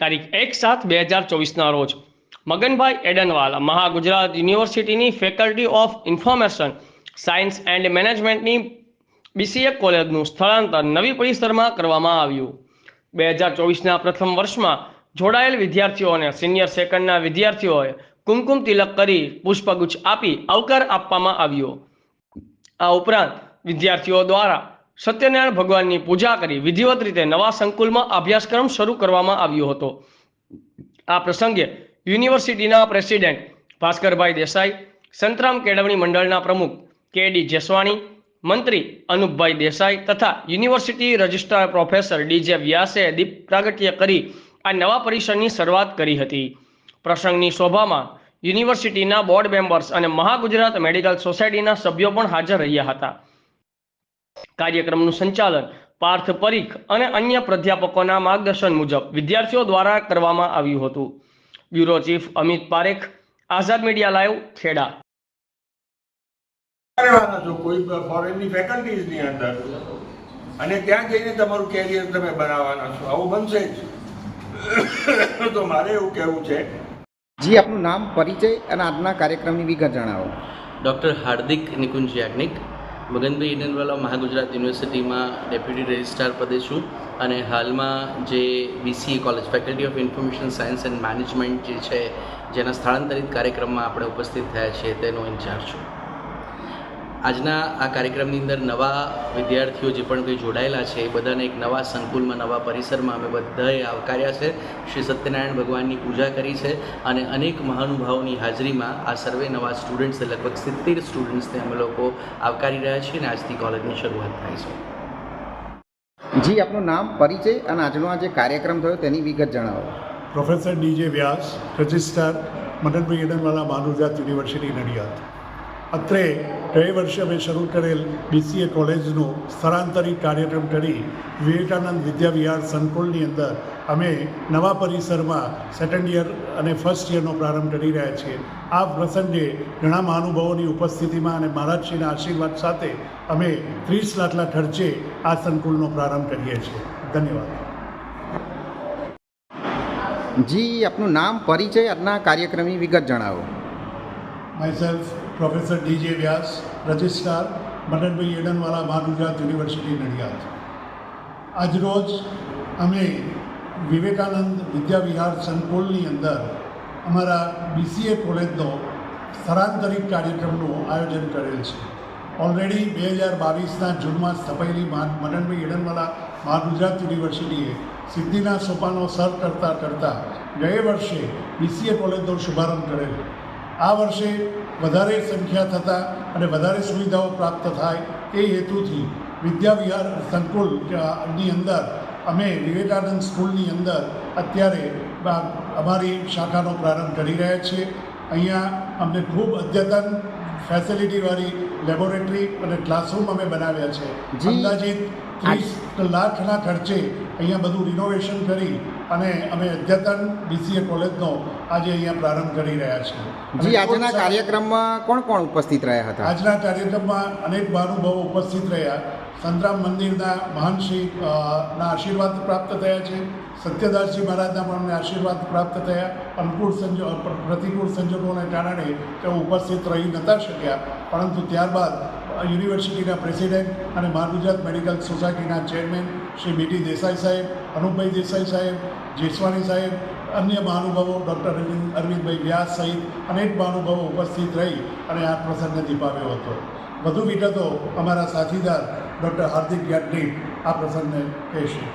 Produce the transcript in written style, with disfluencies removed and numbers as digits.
તારીખ 1/7/2024 રોજ મગનભાઈ એડનવાલા મહાગુજરાત યુનિવર્સિટીની faculty of information science and મેનેજમેન્ટની BCA કોલેજનું સ્થળાંતર નવી પરિસરમાં કરવામાં આવ્યું. 2024ના પ્રથમ વર્ષમાં જોડાયેલ વિદ્યાર્થીઓ અને સિનિયર સેકન્ડના વિદ્યાર્થીઓએ કુમકુમ તિલક કરી પુષ્પગુચ્છ આપી આવકાર આપવામાં આવ્યો. આ ઉપરાંત વિદ્યાર્થીઓ દ્વારા સત્યનારાયણ ભગવાનની પૂજા કરી વિધિવત રીતે નવા સંકુલમાં અભ્યાસક્રમ શરૂ કરવામાં આવ્યો હતો. આ પ્રસંગે યુનિવર્સિટીના પ્રેસિડેન્ટ ભાસ્કરભાઈ દેસાઈ, સંતરામ કેળવણી મંડળના પ્રમુખ KD જેસવાણી, મંત્રી અનુપભાઈ દેસાઈ તથા યુનિવર્સિટી રજિસ્ટ્રાર પ્રોફેસર DJ વ્યાસે દીપ પ્રાગટ્ય કરી આ નવા પરિસરની શરૂઆત કરી હતી. પ્રસંગની શોભામાં યુનિવર્સિટીના બોર્ડ મેમ્બર્સ અને મહાગુજરાત મેડિકલ સોસાયટીના સભ્યો પણ હાજર રહ્યા હતા. કાર્યક્રમનું સંચાલન પાર્થ પરીખ અને અન્ય પ્રાધ્યાપકોના માર્ગદર્શન મુજબ વિદ્યાર્થીઓ દ્વારા કરવામાં આવ્યું હતું. બ્યુરો ચીફ અમિત પારેખ, આઝાદ મીડિયા લાઈવ, ખેડા. કોઈ ફોરેનની ફેકલ્ટીઝની અંદર અને ત્યાં જઈને તમારું કેરિયર તમે બનાવવાના છો, આવું બનશે જ. તો મારે એવું કહેવું છે. જી, આપનું નામ, પરિચય અને આજના કાર્યક્રમની વિગત જણાવો. ડૉક્ટર હાર્દિક નિકુંજ યાજ્ઞિક, મગનભાઈ એડનવાલા મહાગુજરાત યુનિવર્સિટીમાં ડેપ્યુટી રજિસ્ટ્રાર પદે છું અને હાલમાં જે BCA college faculty of information science and management જે છે જેના સ્થળાંતરિત કાર્યક્રમમાં આપણે ઉપસ્થિત થયા છીએ તેનો ઇન્ચાર્જ છું. આજના આ કાર્યક્રમની અંદર નવા વિદ્યાર્થીઓ જે પણ કંઈ જોડાયેલા છે એ બધાને એક નવા સંકુલમાં, નવા પરિસરમાં અમે બધાએ આવકાર્યા છે. શ્રી સત્યનારાયણ ભગવાનની પૂજા કરી છે અને અનેક મહાનુભાવોની હાજરીમાં આ સર્વે નવા સ્ટુડન્ટ્સ, લગભગ 70 સ્ટુડન્ટ્સને અમે લોકો આવકારી રહ્યા છીએ અને આજથી કોલેજની શરૂઆત થાય છે. જી, આપનું નામ, પરિચય અને આજનો આ જે કાર્યક્રમ થયો તેની વિગત જણાવો. પ્રોફેસર DJ વ્યાસ, રજિસ્ટ્રાર, મગનભાઈ એડનવાલા મહાગુજરાત યુનિવર્સિટી, નડિયાદ. અત્રે ગયા વર્ષે અમે શરૂ કરેલ BCA કોલેજનું સ્થળાંતરિત કાર્યક્રમ કરી વિવેકાનંદ વિદ્યાવિહાર સંકુલની અંદર અમે નવા પરિસરમાં સેકન્ડ યર અને ફર્સ્ટ યરનો પ્રારંભ કરી રહ્યા છીએ. આ પ્રસંગે ઘણા મહાનુભાવોની ઉપસ્થિતિમાં અને મહારાજશ્રીના આશીર્વાદ સાથે અમે 30 લાખના ખર્ચે આ સંકુલનો પ્રારંભ કરીએ છીએ. ધન્યવાદ. જી, આપનું નામ, પરિચય, આજના કાર્યક્રમની વિગત જણાવો. માયસેલ્ફ પ્રોફેસર DJ વ્યાસ, રજિસ્ટ્રાર, મગનભાઈ એડનવાલા મહાગુજરાત યુનિવર્સિટી, નડિયાદ. આજરોજ અમે વિવેકાનંદ વિદ્યાવિહાર સંકુલની અંદર અમારા BCA કોલેજનો સ્થળાંતરિત કાર્યક્રમનું આયોજન કરેલ છે. ઓલરેડી 2022ના જૂનમાં સ્થપાયેલી મગનભાઈ એડનવાલા મહાગુજરાત યુનિવર્સિટીએ સિદ્ધિના સોપાનો સર કરતાં ગયા વર્ષે BCA કોલેજનો શુભારંભ કરેલ. આ વર્ષે વધારે સંખ્યા થતાં અને વધારે સુવિધાઓ પ્રાપ્ત થાય એ હેતુથી વિદ્યાવિહાર સંકુલની અંદર અમે વિવેકાનંદ સ્કૂલની અંદર અત્યારે અમારી શાખાનો પ્રારંભ કરી રહ્યા છીએ. અહીંયા અમને ખૂબ અદ્યતન ફેસિલિટીવાળી લેબોરેટરી અને ક્લાસરૂમ અમે બનાવ્યા છે. અંદાજિત 30 લાખના ખર્ચે અહીંયા બધું રિનોવેશન કરી અને અમે અદ્યતન BCA કોલેજનો આજે અહીંયા પ્રારંભ કરી રહ્યા છીએ. જી, આજના કાર્યક્રમમાં કોણ કોણ ઉપસ્થિત રહ્યા હતા? આજના કાર્યક્રમમાં અનેક મહાનુભાવો ઉપસ્થિત રહ્યા. સંતરામ મંદિરના મહાનશ્રી ના આશીર્વાદ પ્રાપ્ત થયા છે. સત્યદાસજી મહારાજના પણ અમને આશીર્વાદ પ્રાપ્ત થયા. પ્રતિકૂળ સંજોગોને કારણે તેઓ ઉપસ્થિત રહી નહોતા શક્યા, પરંતુ ત્યારબાદ યુનિવર્સિટીના પ્રેસિડેન્ટ અને મહાગુજરાત મેડિકલ સોસાયટીના ચેરમેન શ્રી BD દેસાઈ સાહેબ, અનુપભાઈ દેસાઈ સાહેબ, જેસવાણી સાહેબ, અન્ય મહાનુભાવો ડૉક્ટર અરવિંદભાઈ વ્યાસ સહિત અનેક મહાનુભાવો ઉપસ્થિત રહી અને આ પ્રસંગને દીપાવ્યો હતો. વધુ વિગતો અમારા સાથીદાર ડૉક્ટર હાર્દિક યાજ્ઞિક આ પ્રસંગને કહેશે.